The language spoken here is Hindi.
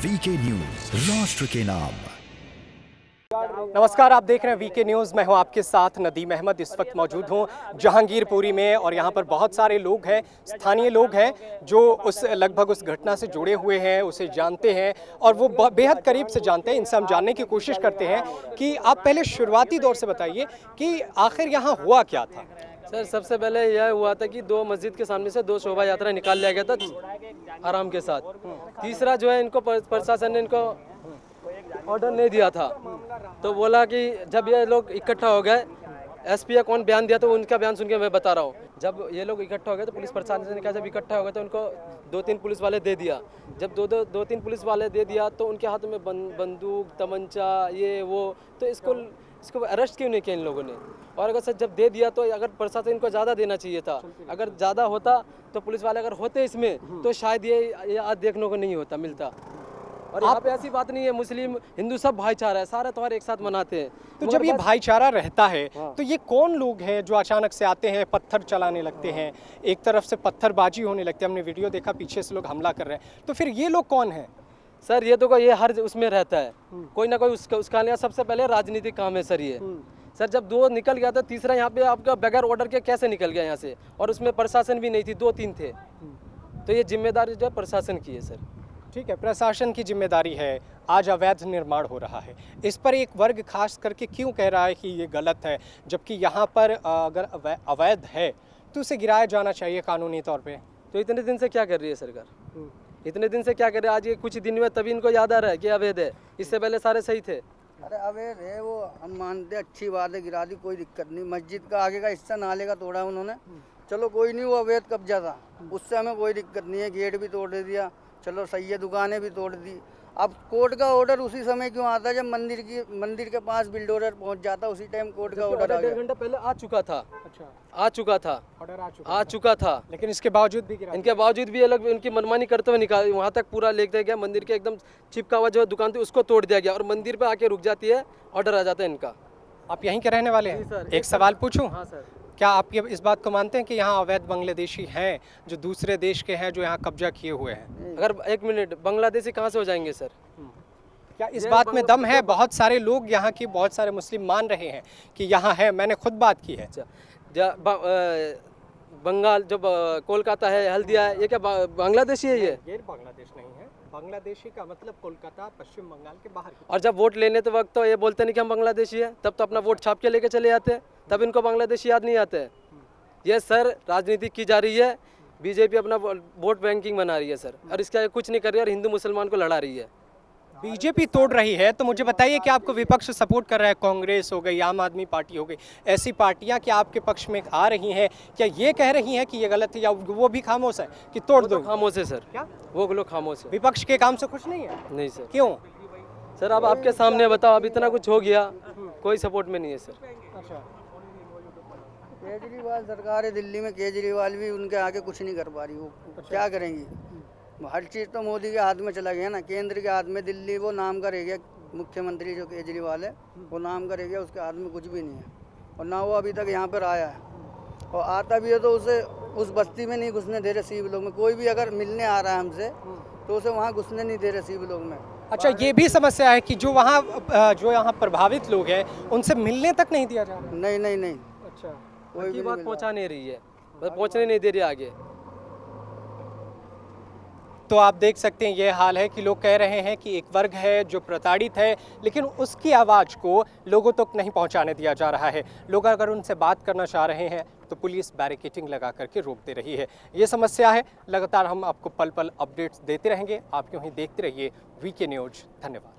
वीके न्यूज, राष्ट्र के नाम। नमस्कार, आप देख रहे हैं वीके न्यूज़। मैं हूं आपके साथ नदीम अहमद। इस वक्त मौजूद हूं जहांगीरपुरी में और यहां पर बहुत सारे लोग हैं, स्थानीय लोग हैं जो लगभग उस घटना से जुड़े हुए हैं, उसे जानते हैं और वो बेहद करीब से जानते हैं। इनसे हम जानने की कोशिश करते हैं कि आप पहले शुरुआती दौर से बताइए कि आखिर यहाँ हुआ क्या था। सर, सबसे पहले यह हुआ था कि दो मस्जिद के सामने से 2 शोभा यात्रा निकाल लिया गया था आराम के साथ। तीसरा जो है, इनको प्रशासन ने इनको ऑर्डर नहीं दिया था, तो बोला कि जब ये लोग इकट्ठा हो गए, एसपी या कौन बयान दिया, तो उनका बयान सुन के मैं बता रहा हूँ। जब ये लोग इकट्ठा हो गए तो पुलिस प्रशासन ने कहा जब इकट्ठा हो गए तो उनको 2-3 पुलिस वाले दे दिया। जब 2-3 पुलिस वाले दे दिया तो उनके हाथ में बंदूक, तमंचा, ये वो, तो इसको अरेस्ट क्यों नहीं किया इन लोगों ने? और अगर सर जब दे दिया तो अगर प्रशासन इनको ज़्यादा देना चाहिए था। अगर ज़्यादा होता तो पुलिस वाले अगर होते इसमें तो शायद ये आज देखने को नहीं होता मिलता। और यहाँ पे ऐसी बात नहीं है, मुस्लिम हिंदू सब भाईचारा है, सारे त्योहार एक साथ मनाते हैं। तो जब ये भाईचारा रहता है तो ये कौन लोग हैं जो अचानक से आते हैं, पत्थर चलाने लगते हैं, एक तरफ से पत्थरबाजी होने लगती है, हमने वीडियो देखा पीछे से लोग हमला कर रहे हैं, तो फिर ये लोग कौन हैं? सर ये तो ये हर उसमें रहता है, कोई ना कोई उसका लिए सबसे पहले राजनीतिक काम है सर ये। सर जब 2 निकल गया था, तीसरा यहाँ पे आपका बगैर ऑर्डर के कैसे निकल गया यहाँ से? और उसमें प्रशासन भी नहीं थी, 2-3 थे, तो ये जिम्मेदारी जो है प्रशासन की है सर। ठीक है, प्रशासन की जिम्मेदारी है। आज अवैध निर्माण हो रहा है, इस पर एक वर्ग खास करके क्यों कह रहा है कि ये गलत है, जबकि यहाँ पर अगर अवैध है तो उसे गिराया जाना चाहिए कानूनी तौर पे। तो इतने दिन से क्या कर रही है सरकार? इतने दिन से क्या कर रहे हैं? आज ये कुछ दिन में तभी इनको याद आ रहा है कि अवैध है, इससे पहले सारे सही थे। अरे अवैध है वो, हम मानते, अच्छी बात है, गिरा दी, कोई दिक्कत नहीं। मस्जिद का आगे का हिस्सा नाले का तोड़ा उन्होंने, चलो कोई नहीं, वो अवैध कब्जा था, उससे हमें कोई दिक्कत नहीं है। गेट भी तोड़ दे दिया, चलो सही है, दुकानें भी तोड़ दी। अब कोर्ट का ऑर्डर उसी समय क्यों आता है जब मंदिर के पास बिल्डोजर पहुंच जाता, उसी टाइम कोर्ट का ऑर्डर आ गया। 1.5 घंटा पहले आ चुका था। अच्छा, ऑर्डर आ चुका था, लेकिन इसके बावजूद भी गिरा। इनके बावजूद भी अलग उनकी मनमानी करते हुए निकाल वहाँ तक पूरा ले गया। मंदिर के एकदम चिपका हुआ जो दुकान थी उसको तोड़ दिया गया और मंदिर पे आके रुक जाती है, ऑर्डर आ जाता है इनका। आप यहीं के रहने वाले हैं? सर, एक सवाल पूछूं? हाँ सर। क्या आप ये इस बात को मानते हैं कि यहाँ अवैध बांग्लादेशी हैं जो दूसरे देश के हैं, जो यहाँ कब्जा किए हुए हैं? अगर 1 मिनट, बांग्लादेशी कहाँ से हो जाएंगे सर? क्या इस बात में दम है? बहुत सारे लोग यहाँ के, बहुत सारे मुस्लिम मान रहे हैं कि यहाँ है, मैंने खुद बात की है। बंगाल जो कोलकाता है, हल्दिया है, ये क्या बांग्लादेशी है? ये बांग्लादेश नहीं है। बांग्लादेशी का मतलब कोलकाता, पश्चिम बंगाल के बाहर की। और जब वोट लेने के वक्त तो ये बोलते नहीं कि हम बांग्लादेशी है, तब तो अपना वोट छाप के लेके चले जाते हैं, तब इनको बांग्लादेशी याद नहीं आते हैं। ये सर राजनीति की जा रही है, बीजेपी अपना वोट बैंकिंग बना रही है सर, और इसका कुछ नहीं कर रही है और हिंदू मुसलमान को लड़ा रही है। बीजेपी तोड़ रही है तो मुझे बताइए कि आपको विपक्ष सपोर्ट कर रहा है, कांग्रेस हो गई, आम आदमी पार्टी हो गई, ऐसी पार्टियां क्या आपके पक्ष में आ रही हैं? क्या ये कह रही हैं कि ये गलत है, या वो भी खामोश है कि तोड़ दो? खामोश है सर। क्या वो लोग खामोश है? विपक्ष के काम से खुश नहीं है? नहीं सर। क्यों? सर अब आपके सामने बताओ, अब इतना कुछ हो गया, कोई सपोर्ट में नहीं है सर। अच्छा, केजरीवाल सरकार है दिल्ली में, केजरीवाल भी उनके आगे कुछ नहीं कर पा रही। वो क्या करेंगी? हर चीज़ तो मोदी के हाथ में चला गया ना, केंद्र के हाथ में। दिल्ली वो नाम का रह गया, मुख्यमंत्री जो केजरीवाल है वो नाम का रह गया, उसके हाथ में कुछ भी नहीं है। और ना वो अभी तक यहाँ पर आया है, और आता भी है तो उसे उस बस्ती में नहीं घुसने दे रहे। सी ब्लॉक में कोई भी अगर मिलने आ रहा है हमसे तो उसे वहाँ घुसने नहीं दे रहे सी ब्लॉक में। अच्छा, ये भी समस्या है कि जो यहाँ प्रभावित लोग हैं उनसे मिलने तक नहीं दिया जा रहा? नहीं। अच्छा, कोई भी बात पहुँचा नहीं रही है, बस पहुँचने नहीं दे रही आगे। तो आप देख सकते हैं ये हाल है कि लोग कह रहे हैं कि एक वर्ग है जो प्रताड़ित है, लेकिन उसकी आवाज़ को लोगों तक नहीं पहुंचाने दिया जा रहा है। लोग अगर उनसे बात करना चाह रहे हैं तो पुलिस बैरिकेडिंग लगा करके रोक दे रही है। ये समस्या है। लगातार हम आपको पल पल अपडेट्स देते रहेंगे। आप यूं ही देखते रहिए वीके न्यूज़। धन्यवाद।